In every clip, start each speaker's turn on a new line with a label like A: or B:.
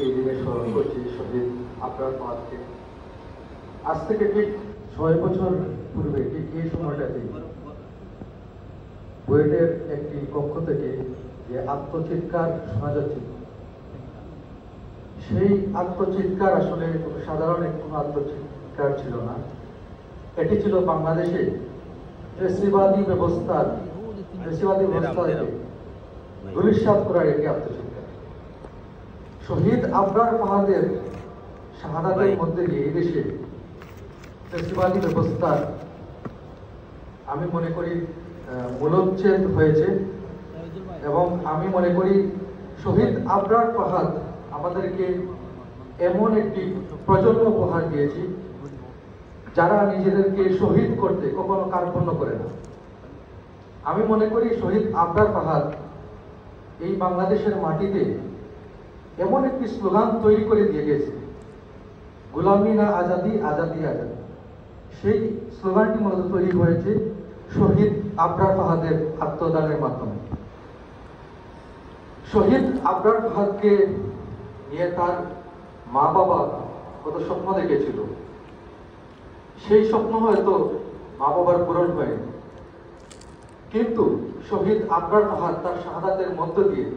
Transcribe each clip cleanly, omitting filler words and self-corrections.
A: এই দিনে স্মরণ করছি শহীদ আবরার ফাহাদকে। আজ থেকে ঠিক 6 বছর পূর্বে ঠিক এই সময়টাতেই বুয়েটের একটি কক্ষ থেকে যে আত্মচিৎকার শোনা যাচ্ছিল, সেই আত্মচিৎকার আসলে সাধারণ কোনো আত্মচিৎকার ছিল না। এটি ছিল বাংলাদেশে ফ্যাসিবাদী ব্যবস্থাকে ধূলিসাৎ করার একটি আত্মচিৎকার। শহীদ আবরার ফাহাদের শাহাদাতের মধ্যে দিয়ে এই দেশে ফ্যাসিবাদী ব্যবস্থার আমি মনে করি মূলোচ্ছেদ হয়েছে, এবং আমি মনে করি শহীদ আবরার ফাহাদ আমাদেরকে এমন একটি প্রজন্ম উপহার দিয়েছি যারা নিজেদেরকে শহীদ করতে কখনো কার্পণ্য করে না। আমি মনে করি শহীদ আবরার ফাহাদ এই বাংলাদেশের মাটিতে এমন একটি স্লোগান তৈরি করে দিয়ে গেছে, গোলামি না আজাদি, আজাদি আজাদি। সেই স্লোগানটি মূলত তৈরি হয়েছে শহীদ আবরার ফাহাদের আত্মদানের মাধ্যমে। শহীদ আবরার ফাহাদকে নিয়ে তার মা বাবা কত স্বপ্ন দেখেছিল, সেই স্বপ্ন হয়তো মা বাবার পূরণ হয়নি, কিন্তু শহীদ আবরার ফাহাদ তার শাহাদাতের মধ্য দিয়ে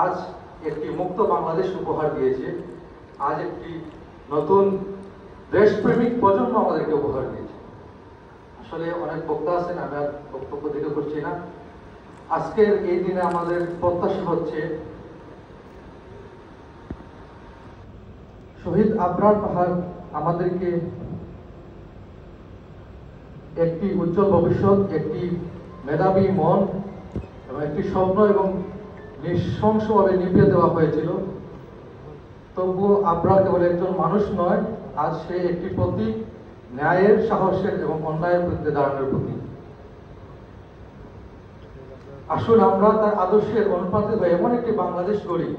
A: আজ একটি মুক্ত বাংলাদেশ উপহার দিয়েছে। আজ একটি নতুন দেশপ্রেমিক প্রজন্ম আমাদেরকে উপহার দিয়েছে। আসলে অনেক বক্তা আছেন, আমি আর বক্তব্য দিতে করছি না। আজকের এই দিনে আমাদের প্রত্যাশা হচ্ছে শহীদ আবরার ফাহাদ আমাদেরকে একটি উজ্জ্বল ভবিষ্যৎ, একটি মেধাবী মন এবং একটি স্বপ্ন এবং নৃশংসভাবে নিভিয়ে দেওয়া হয়েছিল। তবুও আবরার কেবল একজন মানুষ নয়, আজ সে একটি প্রতীক, ন্যায়ের, সাহসের এবং অন্যায়ের বিরুদ্ধে দাঁড়ানোর প্রতীক। আসুন আমরা তার আদর্শের অনুপ্রাণিত হয়ে এমন একটি বাংলাদেশ গড়ি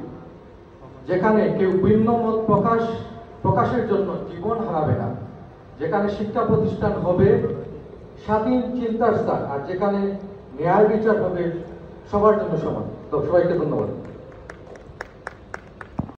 A: যেখানে কেউ ভিন্ন মত প্রকাশের জন্য জীবন হারাবে না, যেখানে শিক্ষা প্রতিষ্ঠান হবে স্বাধীন চিন্তার স্থান, আর যেখানে ন্যায় বিচার হবে সবার জন্য সমান। তো সবাইকে ধন্যবাদ।